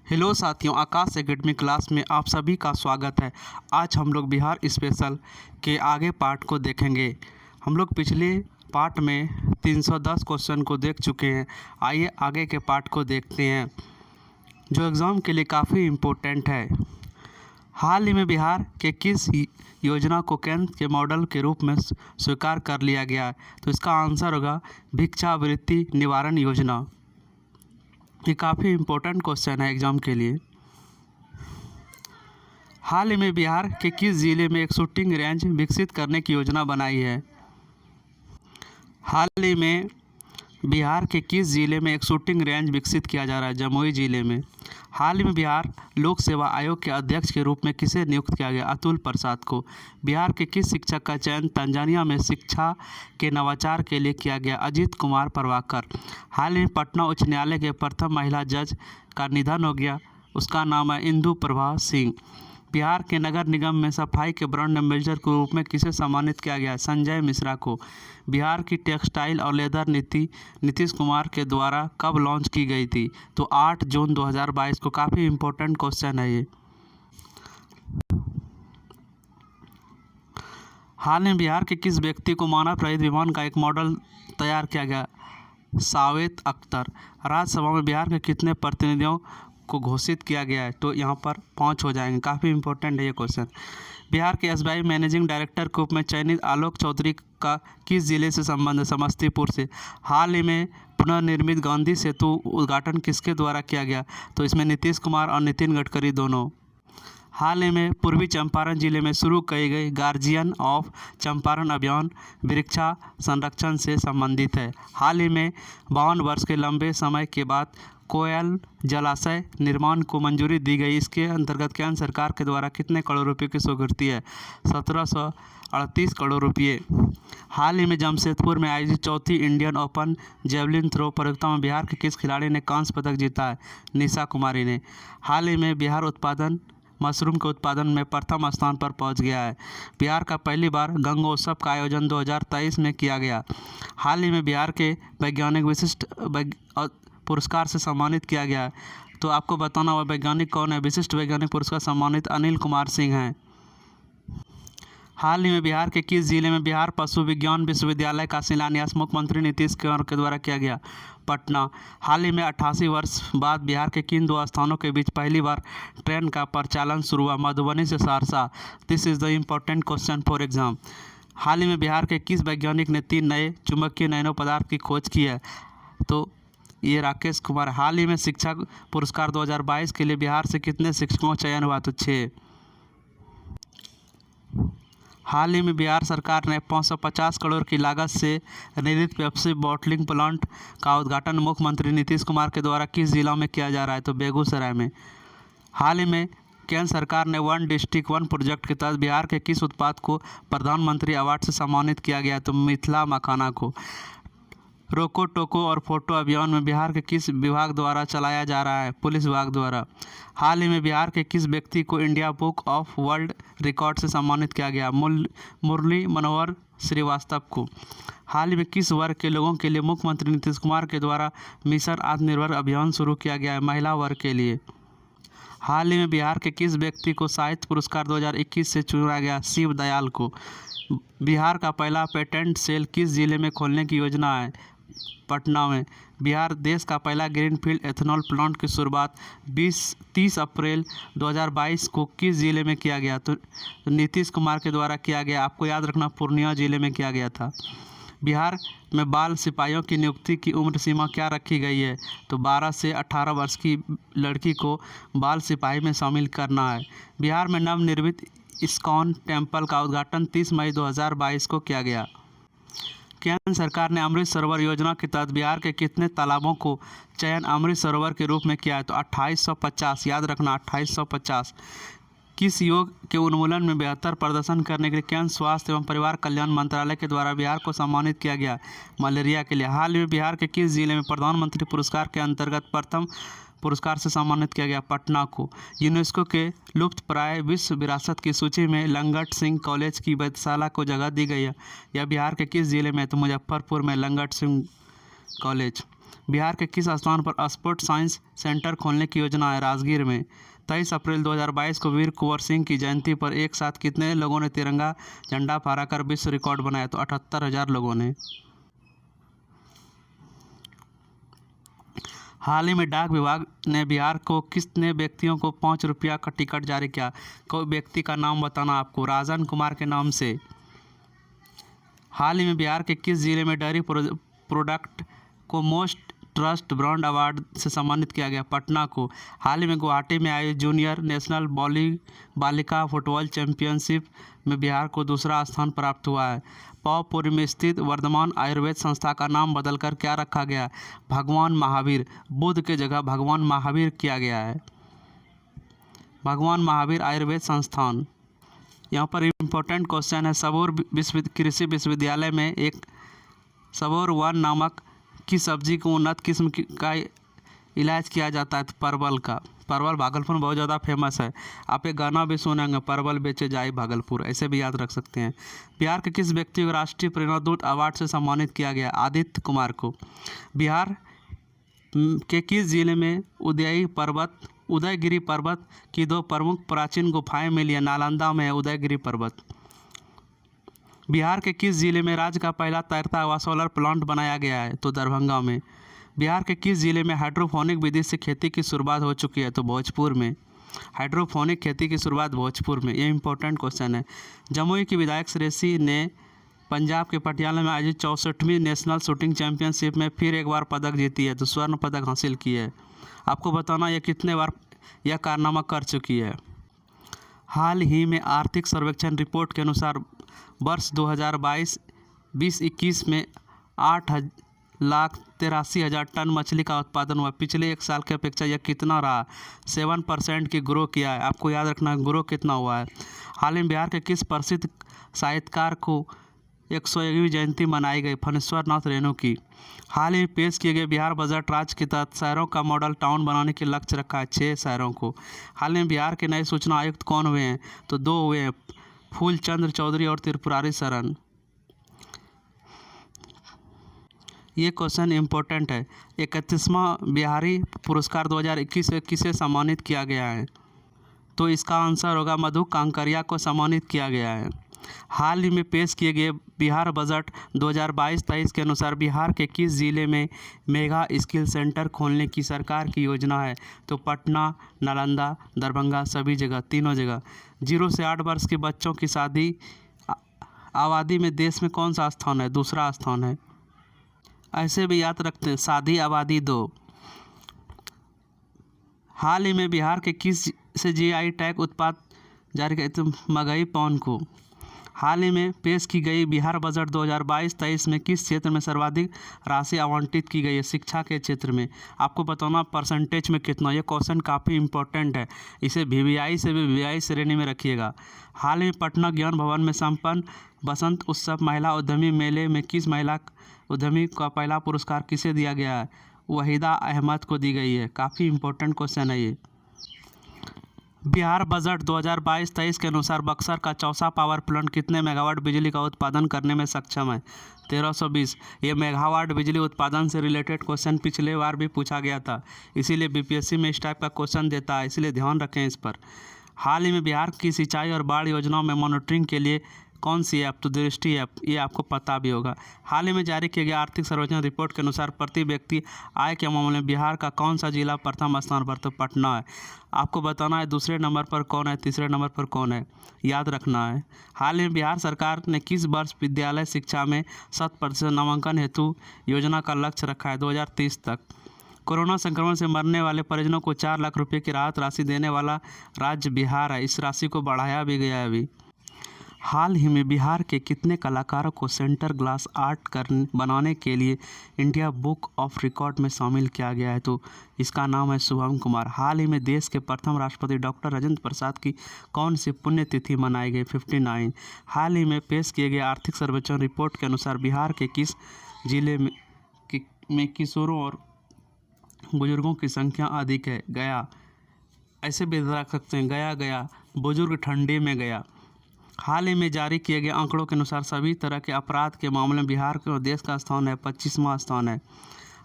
Hello साथियों, आकाश academy class में आप सभी का स्वागत है। आज हम लोग बिहार स्पेशल के आगे पार्ट को देखेंगे। हम लोग पिछले पार्ट में 310 क्वेश्चन को देख चुके हैं। आइए आगे के पार्ट को देखते हैं जो एग्ज़ाम के लिए काफ़ी इम्पोर्टेंट है। हाल ही में बिहार के किस योजना को केंद्र के मॉडल के रूप में स्वीकार कर लिया गया है? तो इसका आंसर होगा भिक्षावृत्ति निवारण योजना। ये काफ़ी इम्पोर्टेंट क्वेश्चन है एग्ज़ाम के लिए। हाल ही में बिहार के किस ज़िले में एक शूटिंग रेंज विकसित करने की योजना बनाई है? हाल ही में बिहार के किस ज़िले में एक शूटिंग रेंज विकसित किया जा रहा है? जमुई ज़िले में। हाल ही में बिहार लोक सेवा आयोग के अध्यक्ष के रूप में किसे नियुक्त किया गया? अतुल प्रसाद को। बिहार के किस शिक्षक का चयन तंजानिया में शिक्षा के नवाचार के लिए किया गया? अजीत कुमार प्रभाकर। हाल ही में पटना उच्च न्यायालय के प्रथम महिला जज का निधन हो गया, उसका नाम है इंदु प्रभा सिंह। बिहार के नगर निगम में सफाई के ब्रांड एम्बेसडर के रूप में किसे सम्मानित किया गया? संजय मिश्रा को। बिहार की टेक्सटाइल और लेदर नीति नीतीश कुमार के द्वारा कब लॉन्च की गई थी? तो 8 जून 2022 को। काफ़ी इम्पोर्टेंट क्वेश्चन है ये। हाल में बिहार के किस व्यक्ति को मानव रहित विमान का एक मॉडल तैयार किया गया? सावेत अख्तर। राज्यसभा में बिहार के कितने प्रतिनिधियों को घोषित किया गया है? तो यहाँ पर 5 हो जाएंगे। काफ़ी इंपॉर्टेंट है ये क्वेश्चन। बिहार के एसबीआई मैनेजिंग डायरेक्टर के रूप में चयनित आलोक चौधरी का किस जिले से संबंध है? समस्तीपुर से। हाल ही में पुनर्निर्मित गांधी सेतु उद्घाटन किसके द्वारा किया गया? तो इसमें नीतीश कुमार और नितिन गडकरी दोनों। हाल ही में पूर्वी चंपारण जिले में शुरू की गई गार्जियन ऑफ चंपारण अभियान वृक्षा संरक्षण से संबंधित है। हाल ही में 52 वर्ष के लंबे समय के बाद कोयल जलाशय निर्माण को मंजूरी दी गई। इसके अंतर्गत केंद्र सरकार के द्वारा कितने करोड़ रुपए की स्वीकृति है? 1738 करोड़ रुपये। हाल ही में जमशेदपुर में आयोजित चौथी इंडियन ओपन जेवलिन थ्रो प्रतियोगिता में बिहार के किस खिलाड़ी ने कांस्य पदक जीता है? निशा कुमारी ने। हाल ही में बिहार उत्पादन मशरूम के उत्पादन में प्रथम स्थान पर पहुंच गया है। बिहार का पहली बार गंगोत्सव का आयोजन 2023 में किया गया। हाल ही में बिहार के वैज्ञानिक विशिष्ट पुरस्कार से सम्मानित किया गया है। तो आपको बताना हुआ वैज्ञानिक कौन है? विशिष्ट वैज्ञानिक पुरस्कार सम्मानित अनिल कुमार सिंह हैं। हाल ही में बिहार के किस जिले में बिहार पशु विज्ञान विश्वविद्यालय का शिलान्यास मुख्यमंत्री नीतीश कुमार के द्वारा किया गया? पटना। हाल ही में 88 वर्ष बाद बिहार के किन दो स्थानों के बीच पहली बार ट्रेन का परिचालन शुरू हुआ? मधुबनी से Saharsa. This is the important question for exam. हाल ही में बिहार के किस वैज्ञानिक ने 3 नए चुंबकीय नैनो पदार्थ की खोज की है? तो ये राकेश कुमार। हाल ही में शिक्षक पुरस्कार 2022 के लिए बिहार से कितने शिक्षकों का चयन हुआ? तो 6। हाल ही में बिहार सरकार ने 550 करोड़ की लागत से निर्मित पेप्सी बॉटलिंग प्लांट का उद्घाटन मुख्यमंत्री नीतीश कुमार के द्वारा किस जिला में किया जा रहा है? तो बेगूसराय में। हाल ही में केंद्र सरकार ने वन डिस्ट्रिक्ट वन प्रोजेक्ट के तहत बिहार के किस उत्पाद को प्रधानमंत्री अवार्ड से सम्मानित किया गया? तो मिथिला मखाना को। रोको टोको और फोटो अभियान में बिहार के किस विभाग द्वारा चलाया जा रहा है? पुलिस विभाग द्वारा। हाल ही में बिहार के किस व्यक्ति को India book of world record से सम्मानित किया गया? मुरली मनोहर श्रीवास्तव को। हाल ही में किस वर्ग के लोगों के लिए मुख्यमंत्री नीतीश कुमार के द्वारा मिशन आत्मनिर्भर अभियान शुरू किया गया है? महिला वर्ग के लिए। हाल ही में बिहार के किस व्यक्ति को साहित्य पुरस्कार 2021 से चुना गया? शिव दयाल को। बिहार का पहला पेटेंट सेल किस जिले में खोलने की योजना है? पटना में। बिहार देश का पहला ग्रीनफील्ड एथेनॉल प्लांट की शुरुआत 30 अप्रैल 2022 को किस जिले में किया गया? तो नीतीश कुमार के द्वारा किया गया। आपको याद रखना पूर्णिया जिले में किया गया था। बिहार में बाल सिपाहियों की नियुक्ति की उम्र सीमा क्या रखी गई है? तो 12 से 18 वर्ष की लड़की को बाल सिपाही में शामिल करना है। बिहार में नवनिर्मित इस्कॉन टेम्पल का उद्घाटन 30 मई 2022 को किया गया। केंद्र सरकार ने अमृत सरोवर योजना के तहत बिहार के कितने तालाबों को चयन अमृत सरोवर के रूप में किया है? तो 2850। याद रखना 2850। किस योग के उन्मूलन में बेहतर प्रदर्शन करने के लिए केंद्र स्वास्थ्य एवं परिवार कल्याण मंत्रालय के द्वारा बिहार को सम्मानित किया गया? मलेरिया के लिए। हाल ही में बिहार के किस जिले में प्रधानमंत्री पुरस्कार के अंतर्गत प्रथम पुरस्कार से सम्मानित किया गया? पटना को। यूनेस्को के लुप्तप्राय विश्व विरासत की सूची में लंगट सिंह कॉलेज की वेधशाला को जगह दी गई है? यह बिहार के किस जिले में? तो मुजफ्फरपुर में लंगट सिंह कॉलेज। बिहार के किस स्थान पर स्पोर्ट्स साइंस सेंटर खोलने की योजना है? राजगीर में। 23 अप्रैल 2022 को वीर कुंवर सिंह की जयंती पर एक साथ कितने लोगों ने तिरंगा झंडा फहराकर विश्व रिकॉर्ड बनाया? तो 78,000 लोगों ने। हाल ही में डाक विभाग ने बिहार को कितने व्यक्तियों को 5 रुपया का टिकट जारी किया? कोई व्यक्ति का नाम बताना आपको। राजन कुमार के नाम से। हाल ही में बिहार के किस जिले में डेयरी प्रोडक्ट को मोस्ट ट्रस्ट ब्रांड अवार्ड से सम्मानित किया गया? पटना को। हाल ही में गुवाहाटी में आयोजित जूनियर नेशनल बालिका फुटबॉल चैंपियनशिप में बिहार को दूसरा स्थान प्राप्त हुआ है। पावपुरी में स्थित वर्धमान आयुर्वेद संस्था का नाम बदलकर क्या रखा गया? भगवान महावीर। बुद्ध की जगह भगवान महावीर किया गया है। भगवान महावीर आयुर्वेद संस्थान। यहाँ पर इम्पोर्टेंट क्वेश्चन है, सबौर कृषि विश्वविद्यालय में एक सबौर वन नामक की सब्जी को उन्नत किस्म का इलाज किया जाता है? तो परवल का। परवल भागलपुर में बहुत ज़्यादा फेमस है। आप एक गाना भी सुनेंगे, परवल बेचे जाए भागलपुर, ऐसे भी याद रख सकते हैं। बिहार के किस व्यक्ति को राष्ट्रीय प्रेरणा दूत अवार्ड से सम्मानित किया गया? आदित्य कुमार को। बिहार के किस जिले में उदयगिरी पर्वत की 2 प्रमुख प्राचीन गुफाएं मिली हैं? नालंदा में है उदयगिरी पर्वत। बिहार के किस जिले में राज्य का पहला तैरता हुआ सोलर प्लांट बनाया गया है? तो दरभंगा में। बिहार के किस जिले में हाइड्रोपोनिक विधि से खेती की शुरुआत हो चुकी है? तो भोजपुर में। हाइड्रोपोनिक खेती की शुरुआत भोजपुर में। ये इंपॉर्टेंट क्वेश्चन है। जमुई की विधायक श्रेयसी ने पंजाब के पटियाला में आयोजित 64वीं नेशनल शूटिंग चैंपियनशिप में फिर एक बार पदक जीती है, तो स्वर्ण पदक हासिल की है। आपको बताना ये कितने बार यह कारनामा कर चुकी है। हाल ही में आर्थिक सर्वेक्षण रिपोर्ट के अनुसार वर्ष 2022-21 में 8,83,000 टन मछली का उत्पादन हुआ। पिछले एक साल की अपेक्षा यह कितना रहा? 7% की ग्रो किया है। आपको याद रखना है ग्रो कितना हुआ है। हाल ही में बिहार के किस प्रसिद्ध साहित्यकार को 101वीं जयंती मनाई गई? फणीश्वर नाथ रेणु की। हाल ही में पेश किए गए बिहार बजट राज्य के तहत शहरों का मॉडल टाउन बनाने के लक्ष्य रखा है 6 शहरों को। हाल ही में बिहार के नए सूचना आयुक्त कौन हुए हैं? तो 2 हुए हैं, फूलचंद्र चौधरी और त्रिपुरारी शरण। ये क्वेश्चन इम्पोर्टेंट है। 31वां बिहारी पुरस्कार 2021 से किसे सम्मानित किया गया है? तो इसका आंसर होगा मधु कांकरिया को सम्मानित किया गया है। हाल ही में पेश किए गए बिहार बजट 2022-23 के अनुसार बिहार के किस जिले में मेगा स्किल सेंटर खोलने की सरकार की योजना है? तो पटना, नालंदा, दरभंगा, सभी जगह, तीनों जगह। 0 से 8 वर्ष के बच्चों की शादी आबादी में देश में कौन सा स्थान है? दूसरा स्थान है। ऐसे भी याद रखते हैं, शादी आबादी 2। हाल ही में बिहार के किस से GI टैग उत्पाद जारी किया? तो मगही पौन को। हाल ही में पेश की गई बिहार बजट 2022-23 में किस क्षेत्र में सर्वाधिक राशि आवंटित की गई है? शिक्षा के क्षेत्र में। आपको बताना परसेंटेज में कितना। यह क्वेश्चन काफ़ी इंपॉर्टेंट है, इसे VVI से भी VVI श्रेणी में रखिएगा। हाल ही में पटना ज्ञान भवन में संपन्न बसंत उत्सव महिला उद्यमी मेले में किस महिला उद्यमी का पहला पुरस्कार किसे दिया गया है? वहीदा अहमद को दी गई है। काफ़ी इंपॉर्टेंट क्वेश्चन है ये। बिहार बजट 2022-23 के अनुसार बक्सर का चौसा पावर प्लांट कितने मेगावाट बिजली का उत्पादन करने में सक्षम है? 1320। ये मेगावाट बिजली उत्पादन से रिलेटेड क्वेश्चन पिछले बार भी पूछा गया था, इसीलिए BPSC में इस टाइप का क्वेश्चन देता है, इसलिए ध्यान रखें इस पर। हाल ही में बिहार की सिंचाई और बाढ़ योजनाओं में मॉनिटरिंग के लिए कौन सी ऐप? तो दृष्टि ऐप, ये आपको पता भी होगा। हाल ही में जारी किए गए आर्थिक सर्वेक्षण रिपोर्ट के अनुसार प्रति व्यक्ति आय के मामले में बिहार का कौन सा जिला प्रथम स्थान पर? तो पटना है। आपको बताना है दूसरे नंबर पर कौन है, तीसरे नंबर पर कौन है, याद रखना है। हाल ही में बिहार सरकार ने किस वर्ष विद्यालय शिक्षा में 100% नामांकन हेतु योजना का लक्ष्य रखा है? 2030 तक। कोरोना संक्रमण से मरने वाले परिजनों को 4 लाख रुपये की राहत राशि देने वाला राज्य बिहार है। इस राशि को बढ़ाया भी गया है अभी। हाल ही में बिहार के कितने कलाकारों को सेंटर ग्लास आर्ट बनाने के लिए इंडिया बुक ऑफ रिकॉर्ड में शामिल किया गया है? तो इसका नाम है शुभम कुमार। हाल ही में देश के प्रथम राष्ट्रपति डॉक्टर राजेंद्र प्रसाद की कौन सी पुण्यतिथि मनाई गई? 59। हाल ही में पेश किए गए आर्थिक सर्वेक्षण रिपोर्ट के अनुसार बिहार के किस जिले में किशोरों और बुजुर्गों की संख्या अधिक है? गया। ऐसे भी रख सकते हैं, गया बुजुर्ग ठंडी में गया। हाल ही में जारी किए गए आंकड़ों के अनुसार सभी तरह के अपराध के मामले में बिहार के देश का स्थान है 25वां स्थान है।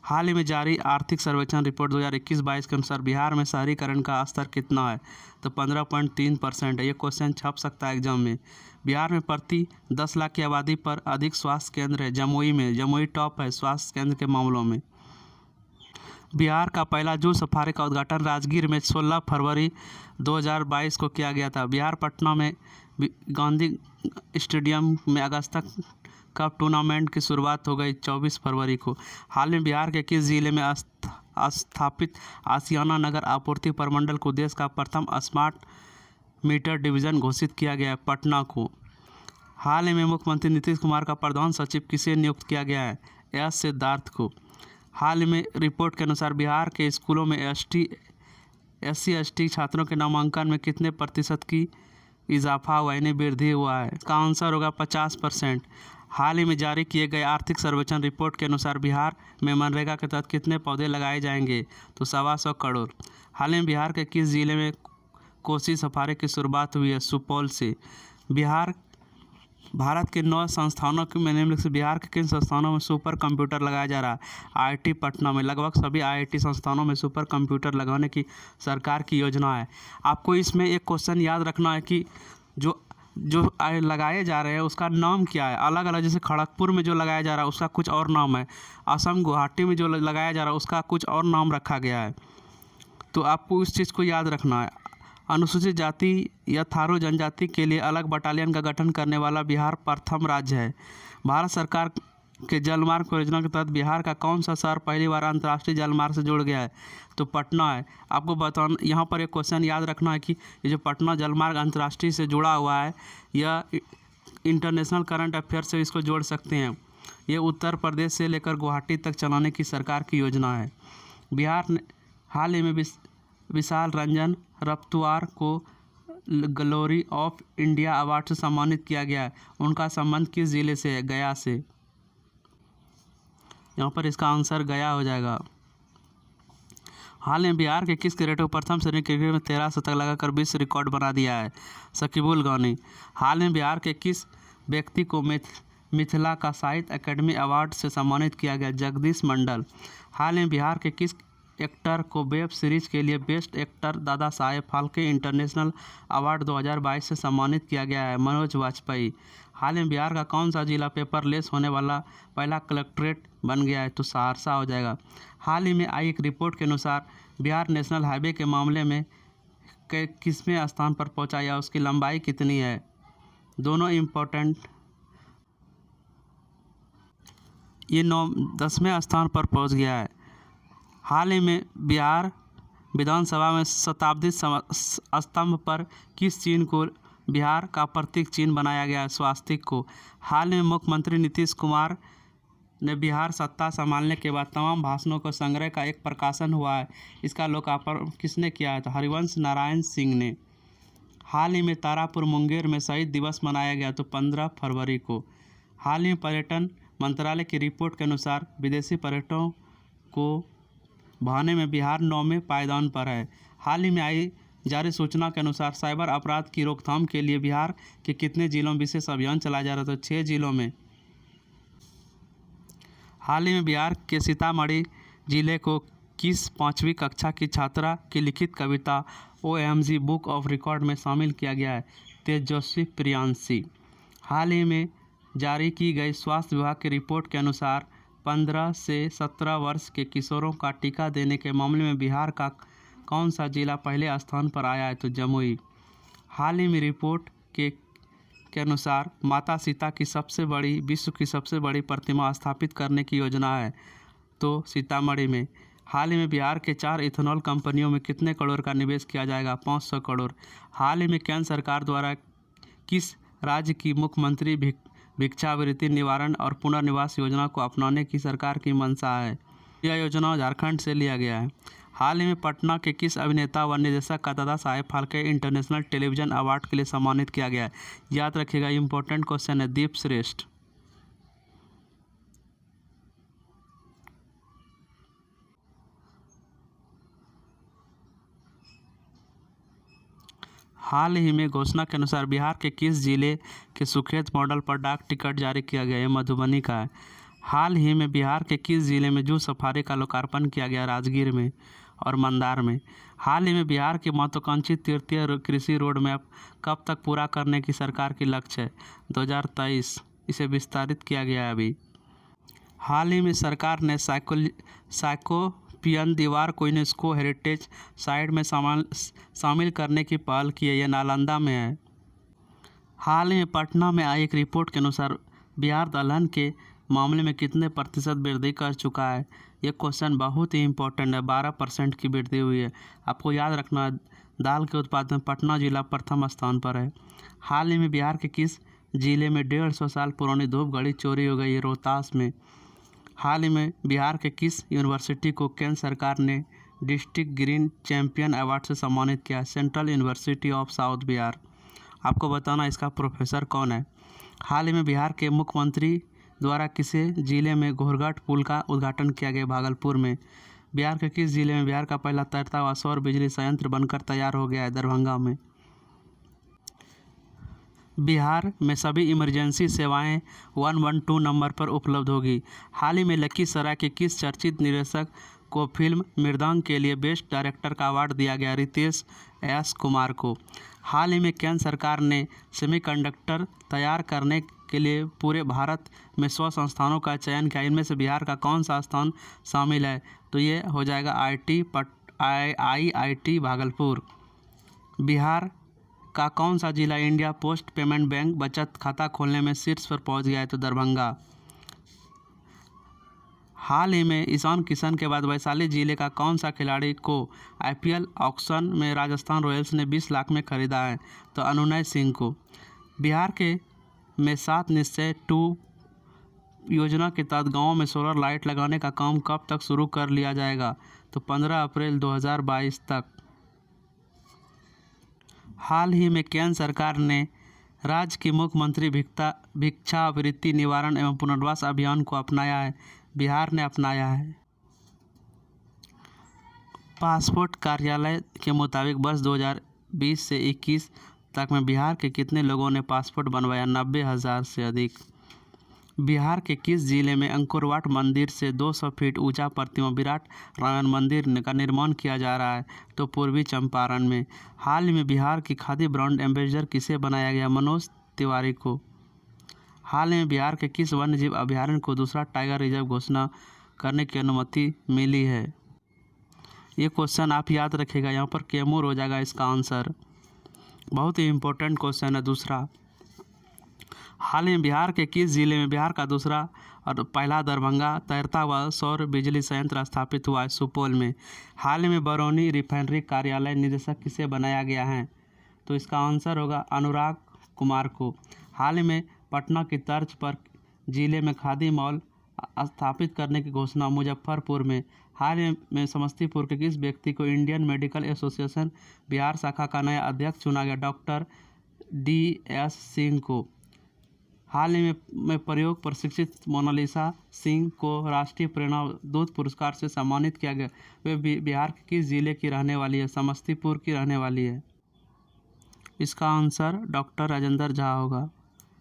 हाल ही में जारी आर्थिक सर्वेक्षण रिपोर्ट 2021-22 के अनुसार बिहार में शहरीकरण का स्तर कितना है? तो 15.3% है। ये क्वेश्चन छप सकता है एग्जाम में। बिहार में प्रति 10 लाख की आबादी पर अधिक स्वास्थ्य केंद्र है जमुई में। जमुई टॉप है स्वास्थ्य केंद्र के मामलों में। बिहार का पहला जू सफारी का उद्घाटन राजगीर में 16 फरवरी 2022 को किया गया था। बिहार पटना में गांधी स्टेडियम में अगस्त कप टूर्नामेंट की शुरुआत हो गई 24 फरवरी को। हाल में बिहार के किस जिले में स्थापित आशियाना नगर आपूर्ति प्रमंडल को देश का प्रथम स्मार्ट मीटर डिवीज़न घोषित किया गया है? पटना को। हाल ही में मुख्यमंत्री नीतीश कुमार का प्रधान सचिव किसे नियुक्त किया गया है? एस सिद्धार्थ को। हाल ही में रिपोर्ट के अनुसार बिहार के स्कूलों में SC/ST छात्रों के नामांकन में कितने प्रतिशत की इजाफा हुआ यानी वृद्धि हुआ है? इसका आंसर होगा 50%। हाल ही में जारी किए गए आर्थिक सर्वेक्षण रिपोर्ट के अनुसार बिहार में मनरेगा के तहत कितने पौधे लगाए जाएंगे? तो 125 करोड़। हाल ही में बिहार के किस जिले में कोसी सफारी की शुरुआत हुई है? सुपौल से। भारत के 9 संस्थानों के निम्नलिखित से बिहार के किन संस्थानों में सुपर कंप्यूटर लगाया जा रहा है? IIT पटना में। लगभग सभी IIT संस्थानों में सुपर कंप्यूटर लगाने की सरकार की योजना है। आपको इसमें एक क्वेश्चन याद रखना है कि जो लगाए जा रहे हैं उसका नाम क्या है? अलग अलग, जैसे खड़गपुर में जो लगाया जा रहा है उसका कुछ और नाम है, असम गुवाहाटी में जो लगाया जा रहा है उसका कुछ और नाम रखा गया है। तो आपको इस चीज़ को याद रखना है। अनुसूचित जाति या थारू जनजाति के लिए अलग बटालियन का गठन करने वाला बिहार प्रथम राज्य है। भारत सरकार के जलमार्ग परियोजना के तहत बिहार का कौन सा शहर पहली बार अंतर्राष्ट्रीय जलमार्ग से जुड़ गया है? तो पटना है। आपको बताना, यहाँ पर एक क्वेश्चन याद रखना है कि ये जो पटना जलमार्ग अंतर्राष्ट्रीय से जुड़ा हुआ है, यह इंटरनेशनल करंट अफेयर से इसको जोड़ सकते हैं। ये उत्तर प्रदेश से लेकर गुवाहाटी तक चलाने की सरकार की योजना है। बिहार ने हाल ही में विशाल रंजन रफ्तुआर को ग्लोरी ऑफ इंडिया अवार्ड से सम्मानित किया गया है। उनका संबंध किस जिले से है? गया से। यहाँ पर इसका आंसर गया हो जाएगा। हाल में बिहार के किस क्रिकेटर को प्रथम श्रेणी क्रिकेट में 13 शतक लगाकर विश्व रिकॉर्ड बना दिया है? शकीबुल गानी। हाल में बिहार के किस व्यक्ति को मिथिला का साहित्य अकेडमी अवार्ड से सम्मानित किया गया? जगदीश मंडल। हाल में बिहार के किस एक्टर को वेब सीरीज के लिए best actor Dada Saheb Phalke international award 2022 से सम्मानित किया गया है? मनोज वाजपेयी। हाल में बिहार का कौन सा जिला पेपरलेस होने वाला पहला कलेक्ट्रेट बन गया है? तो सहरसा हो जाएगा। हाल ही में आई एक रिपोर्ट के अनुसार बिहार नेशनल हाईवे के मामले में किसवें स्थान पर पहुंचा या उसकी लंबाई कितनी है? दोनों इम्पोर्टेंट। ये 10वें स्थान पर पहुंच गया है। हाल ही में बिहार विधानसभा में शताब्दी स्तंभ पर किस चिन्ह को बिहार का प्रतीक चिन्ह बनाया गया है? स्वास्तिक को। हाल में मुख्यमंत्री नीतीश कुमार ने बिहार सत्ता संभालने के बाद तमाम भाषणों को संग्रह का एक प्रकाशन हुआ है। इसका लोकार्पण किसने किया है? तो हरिवंश नारायण सिंह ने। हाल ही में तारापुर मुंगेर में शहीद दिवस मनाया गया, तो 15 फरवरी को। हाल ही में पर्यटन मंत्रालय की रिपोर्ट के अनुसार विदेशी पर्यटकों को भाने में बिहार 9वें पायदान पर है। हाल ही में आई जारी सूचना के अनुसार साइबर अपराध की रोकथाम के लिए बिहार के कितने जिलों में विशेष अभियान चलाया जा रहा था? 6 जिलों में। हाल ही में बिहार के सीतामढ़ी जिले को किस 5वीं कक्षा की छात्रा की लिखित कविता OMG बुक ऑफ रिकॉर्ड में शामिल किया गया है? तेजस्वी प्रियांशी। हाल ही में जारी की गई स्वास्थ्य विभाग की रिपोर्ट के अनुसार 15 से 17 वर्ष के किशोरों का टीका देने के मामले में बिहार का कौन सा जिला पहले स्थान पर आया है? तो जमुई। हाल ही में रिपोर्ट के अनुसार माता सीता की विश्व की सबसे बड़ी प्रतिमा स्थापित करने की योजना है, तो सीतामढ़ी में। हाल ही में बिहार के 4 इथेनॉल कंपनियों में कितने करोड़ का निवेश किया जाएगा? 500 करोड़। हाल ही में केंद्र सरकार द्वारा किस राज्य की मुख्यमंत्री भिक्षावृत्ति निवारण और पुनर्निवास योजना को अपनाने की सरकार की मंशा है? यह योजना झारखंड से लिया गया है। हाल ही में पटना के किस अभिनेता व निर्देशक का Dada Saheb Phalke international television award के लिए सम्मानित किया गया है? याद रखिएगा, इंपॉर्टेंट क्वेश्चन है। दीप श्रेष्ठ। हाल ही में घोषणा के अनुसार बिहार के किस जिले के सुखेत मॉडल पर डाक टिकट जारी किया गया है? मधुबनी का है। हाल ही में बिहार के किस जिले में जू सफारी का लोकार्पण किया गया? राजगीर में और मंदार में। हाल ही में बिहार की महत्वाकांक्षी तृतीय कृषि रोड मैप कब तक पूरा करने की सरकार की लक्ष्य है? 2023। इसे विस्तारित किया गया है अभी। हाल ही में सरकार ने साइकोपियन दीवार को यूनेस्को हेरिटेज साइट में शामिल करने की पहल की है। यह नालंदा में है। हाल ही में पटना में आई एक रिपोर्ट के अनुसार बिहार दलहन के मामले में कितने प्रतिशत वृद्धि कर चुका है? ये क्वेश्चन बहुत ही इम्पोर्टेंट है। 12% की वृद्धि हुई है। आपको याद रखना, दाल के उत्पादन में पटना जिला प्रथम स्थान पर है। हाल ही में बिहार के किस जिले में 150 साल पुरानी धूप घड़ी चोरी हो गई है? रोहतास में। हाल ही में बिहार के किस यूनिवर्सिटी को केंद्र सरकार ने डिस्ट्रिक्ट ग्रीन चैंपियन अवार्ड से सम्मानित किया? Central university of south Bihar. आपको बताना इसका प्रोफेसर कौन है। हाल ही में बिहार के मुख्यमंत्री द्वारा किसे जिले में घोरघाट पुल का उद्घाटन किया गया? भागलपुर में। बिहार के किस जिले में बिहार का पहला तैरता हुआ सौर बिजली संयंत्र बनकर तैयार हो गया है? दरभंगा में। बिहार में सभी इमरजेंसी सेवाएं 112 नंबर पर उपलब्ध होगी। हाल ही में लखीसराय के किस चर्चित निर्देशक को फिल्म मृदंग के लिए बेस्ट डायरेक्टर का अवार्ड दिया गया? रितेश एस कुमार को। हाल ही में केंद्र सरकार ने सेमीकंडक्टर तैयार करने के लिए पूरे भारत में 100 संस्थानों का चयन किया। इनमें से बिहार का कौन सा स्थान शामिल है? तो ये हो जाएगा IIT भागलपुर। बिहार का कौन सा जिला इंडिया पोस्ट पेमेंट बैंक बचत खाता खोलने में शीर्ष पर पहुंच गया है? तो दरभंगा। हाल ही में ईशान किशन के बाद वैशाली जिले का कौन सा खिलाड़ी को IPL ऑक्शन में राजस्थान रॉयल्स ने 20 लाख में खरीदा है? तो अनुनय सिंह को। बिहार के में 7 निश्चय 2 योजना के तहत गाँव में सोलर लाइट लगाने का काम कब तक शुरू कर लिया जाएगा? तो 15 अप्रैल 2022 तक। हाल ही में केंद्र सरकार ने राज्य की मुख्यमंत्री भिक्षावृत्ति निवारण एवं पुनर्वास अभियान को अपनाया है। बिहार ने अपनाया है। पासपोर्ट कार्यालय के मुताबिक वर्ष 2020 से 21 तक में बिहार के कितने लोगों ने पासपोर्ट बनवाया? 90,000 से अधिक। बिहार के किस जिले में अंकुरवाट मंदिर से 200 फीट ऊंचा प्रतिमा विराट रामायण मंदिर का निर्माण किया जा रहा है? तो पूर्वी चंपारण में। हाल ही में बिहार की खादी ब्रांड एम्बेसडर किसे बनाया गया? मनोज तिवारी को। हाल ही में बिहार के किस वन्य जीव अभयारण्य को दूसरा टाइगर रिजर्व घोषणा करने की अनुमति मिली है? ये क्वेश्चन आप याद रखिएगा, यहाँ पर कैमूर हो जाएगा इसका आंसर। बहुत ही इम्पोर्टेंट क्वेश्चन है दूसरा। हाल ही में बिहार के किस जिले में बिहार का दूसरा और पहला दरभंगा तैरता हुआ सौर बिजली संयंत्र स्थापित हुआ है? सुपौल में। हाल ही में बरौनी रिफाइनरी कार्यालय निदेशक किसे बनाया गया है? तो इसका आंसर होगा अनुराग कुमार को। हाल ही में पटना की तर्ज पर जिले में खादी मॉल स्थापित करने की घोषणा मुजफ्फरपुर में। हाल ही में समस्तीपुर के किस व्यक्ति को इंडियन मेडिकल एसोसिएशन बिहार शाखा का नया अध्यक्ष चुना गया? डॉक्टर DS सिंह को। हाल ही में प्रयोग प्रशिक्षित मोनालिसा सिंह को राष्ट्रीय प्रेरणा दूत पुरस्कार से सम्मानित किया गया। वे बिहार के किस जिले की रहने वाली है? समस्तीपुर की रहने वाली है। इसका आंसर डॉक्टर राजेंद्र झा होगा,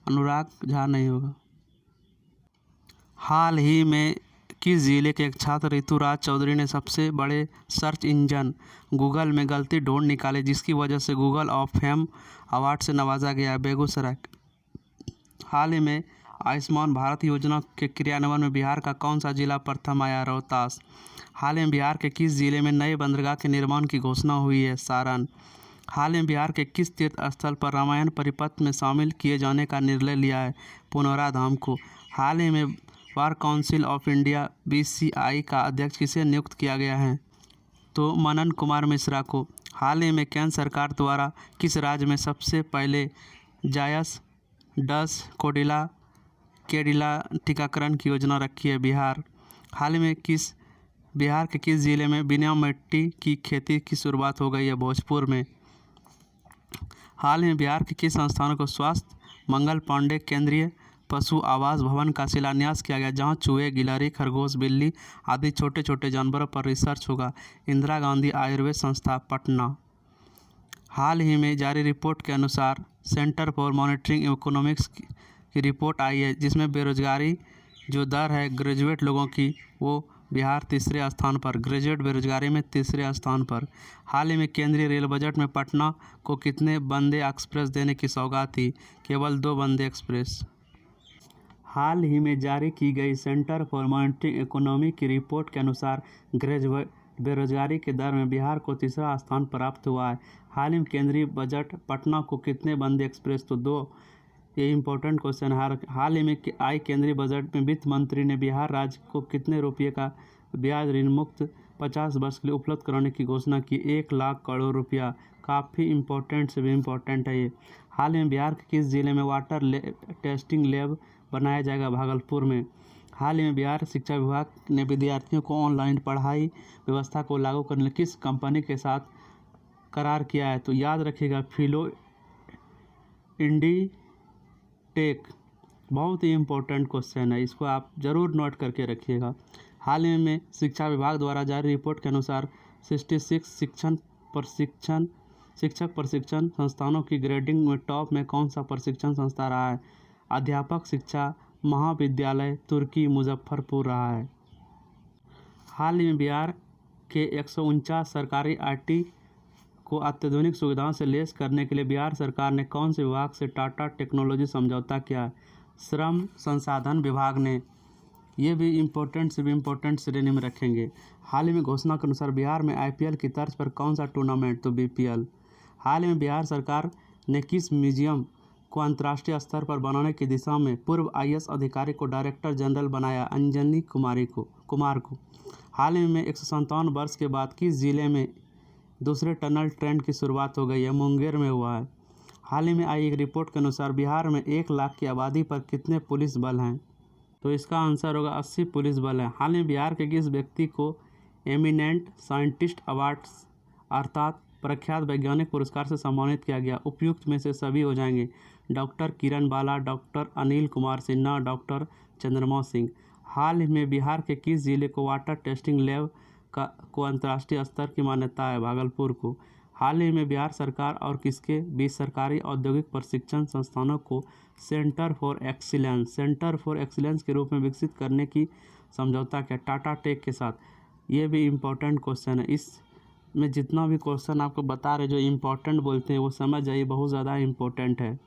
अनुराग झा नहीं होगा। हाल ही में किस जिले के एक छात्र ऋतुराज चौधरी ने सबसे बड़े सर्च इंजन गूगल में गलती ढूंढ निकाली, जिसकी वजह से गूगल ऑफ फेम अवार्ड से नवाजा गया है? बेगूसराय। हाल ही में आयुष्मान भारत योजना के क्रियान्वयन में बिहार का कौन सा जिला प्रथम आया? रोहतास। हाल ही में बिहार के किस जिले में नए बंदरगाह के निर्माण की घोषणा हुई है? सारण। हाल ही में बिहार के किस तीर्थ स्थल पर रामायण परिपथ में शामिल किए जाने का निर्णय लिया है? पुनौरा धाम को। हाल ही में bar council of India BCI का अध्यक्ष किसे नियुक्त किया गया है? तो मनन कुमार मिश्रा को। हाल ही में केंद्र सरकार द्वारा किस राज्य में सबसे पहले जायस डस कैडिला टीकाकरण की योजना रखी है? बिहार। हाल ही में बिहार के किस जिले में बिना मिट्टी की खेती की शुरुआत हो गई है? भोजपुर में। हाल ही में बिहार के किस संस्थान को स्वास्थ्य मंगल पांडे केंद्रीय पशु आवास भवन का शिलान्यास किया गया, जहां चूहे, गिलहरी, खरगोश, बिल्ली आदि छोटे छोटे जानवरों पर रिसर्च होगा? इंदिरा गांधी आयुर्वेद संस्था, पटना। हाल ही में जारी रिपोर्ट के अनुसार सेंटर फॉर मॉनिटरिंग इकोनॉमिक्स की रिपोर्ट आई है, जिसमें बेरोजगारी जो दर है ग्रेजुएट लोगों की वो बिहार तीसरे स्थान पर, ग्रेजुएट बेरोजगारी में तीसरे स्थान पर। हाल ही में केंद्रीय रेल बजट में पटना को कितने वंदे एक्सप्रेस देने की सौगात थी? केवल 2 वंदे एक्सप्रेस। हाल ही में जारी की गई सेंटर फॉर मॉनिटरिंग इकोनॉमी की रिपोर्ट के अनुसार ग्रेजुएट बेरोजगारी के दर में बिहार को तीसरा स्थान प्राप्त हुआ है। हाल ही में केंद्रीय बजट पटना को कितने वंदे एक्सप्रेस? तो 2। ये इम्पोर्टेंट क्वेश्चन है। हाल ही में आई केंद्रीय बजट में वित्त मंत्री ने बिहार राज्य को कितने रुपये का ब्याज ऋण मुक्त 50 वर्ष के लिए उपलब्ध कराने की घोषणा की? 1 लाख करोड़ रुपया। काफ़ी इम्पोर्टेंट से भी इम्पोर्टेंट है ये। हाल ही में बिहार के किस जिले में वाटर टेस्टिंग लैब बनाया जाएगा? भागलपुर में। हाल ही में बिहार शिक्षा विभाग ने विद्यार्थियों को ऑनलाइन पढ़ाई व्यवस्था को लागू करने किस कंपनी के साथ करार किया है? तो याद रखिएगा फिलो इंडीटेक। बहुत ही इम्पोर्टेंट क्वेश्चन है, इसको आप ज़रूर नोट करके रखिएगा। हाल ही में शिक्षा विभाग द्वारा जारी रिपोर्ट के अनुसार 66 शिक्षक प्रशिक्षण संस्थानों की ग्रेडिंग में टॉप में कौन सा प्रशिक्षण संस्था रहा है? अध्यापक शिक्षा महाविद्यालय तुर्की मुजफ्फरपुर रहा है। हाल ही में बिहार के 149 सरकारी आईटी को अत्याधुनिक सुविधाओं से लैस करने के लिए बिहार सरकार ने कौन से विभाग से टाटा टेक्नोलॉजी समझौता किया? श्रम संसाधन विभाग ने। ये भी इम्पोर्टेंट से भी इम्पोर्टेंट श्रेणी में रखेंगे। हाल ही में घोषणा के अनुसार बिहार में आईपीएल की तर्ज पर कौन सा टूर्नामेंट? तो बीपीएल। हाल ही में बिहार सरकार ने किस म्यूजियम को अंतर्राष्ट्रीय स्तर पर बनाने की दिशा में पूर्व आईएएस अधिकारी को डायरेक्टर जनरल बनाया? अंजनी कुमार को। हाल ही में 157 वर्ष के बाद किस जिले में दूसरे टनल ट्रेंड की शुरुआत हो गई है? मुंगेर में हुआ है। हाल ही में आई एक रिपोर्ट के अनुसार बिहार में 1 लाख की आबादी पर कितने पुलिस बल हैं? तो इसका आंसर होगा 80 पुलिस बल हैं। हाल में बिहार के किस व्यक्ति को एमिनेंट साइंटिस्ट अवार्ड्स अर्थात प्रख्यात वैज्ञानिक पुरस्कार से सम्मानित किया गया? उपयुक्त में से सभी हो जाएंगे। डॉक्टर किरण बाला, डॉक्टर अनिल कुमार सिन्हा, डॉक्टर चंद्रमा सिंह। हाल ही में बिहार के किस जिले को वाटर टेस्टिंग लैब को अंतर्राष्ट्रीय स्तर की मान्यता है? भागलपुर को। हाल ही में बिहार सरकार और किसके बीच सरकारी औद्योगिक प्रशिक्षण संस्थानों को सेंटर फॉर एक्सीलेंस के रूप में विकसित करने की समझौता किया? टाटा टेक के साथ। ये भी इम्पोर्टेंट क्वेश्चन है। इसमें जितना भी क्वेश्चन आपको बता रहे जो इम्पोर्टेंट बोलते हैं वो समझ जाइए, बहुत ज़्यादा इम्पोर्टेंट है।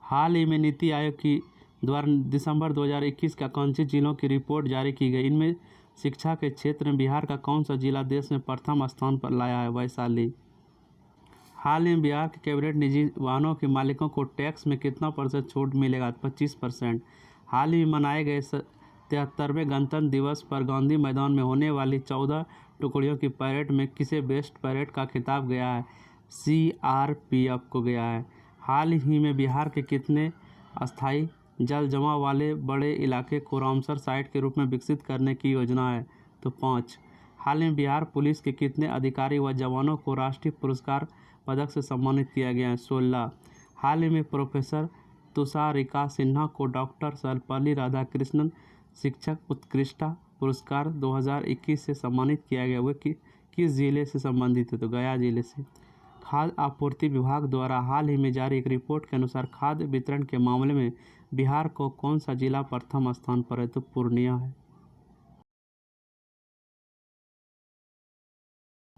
हाल ही में नीति आयोग की द्वारा दिसंबर 2021 का कौन सी जिलों की रिपोर्ट जारी की गई? इनमें शिक्षा के क्षेत्र में बिहार का कौन सा जिला देश में प्रथम स्थान पर लाया है? वैशाली। हाल ही में बिहार के कैबिनेट निजी वाहनों के मालिकों को टैक्स में कितना % छूट मिलेगा? 25%। हाल ही में मनाए गए 73वें गणतंत्र दिवस पर गांधी मैदान में होने वाली 14 टुकड़ियों की परेड में किसे बेस्ट परेड का खिताब गया है? CRPF को गया है। हाल ही में बिहार के कितने अस्थायी जल जमाव वाले बड़े इलाके को रामसर साइट के रूप में विकसित करने की योजना है? तो 5। हाल में बिहार पुलिस के कितने अधिकारी व जवानों को राष्ट्रीय पुरस्कार पदक से सम्मानित किया गया है? 16। हाल ही में प्रोफेसर तुषारिका सिन्हा को डॉक्टर सर्वपल्ली राधाकृष्णन शिक्षक उत्कृष्टता पुरस्कार 2021 से सम्मानित किया गया। वह किस जिले से संबंधित है? तो गया जिले से। खाद्य आपूर्ति विभाग द्वारा हाल ही में जारी एक रिपोर्ट के अनुसार खाद्य वितरण के मामले में बिहार को कौन सा जिला प्रथम स्थान पर है? तो पूर्णिया है।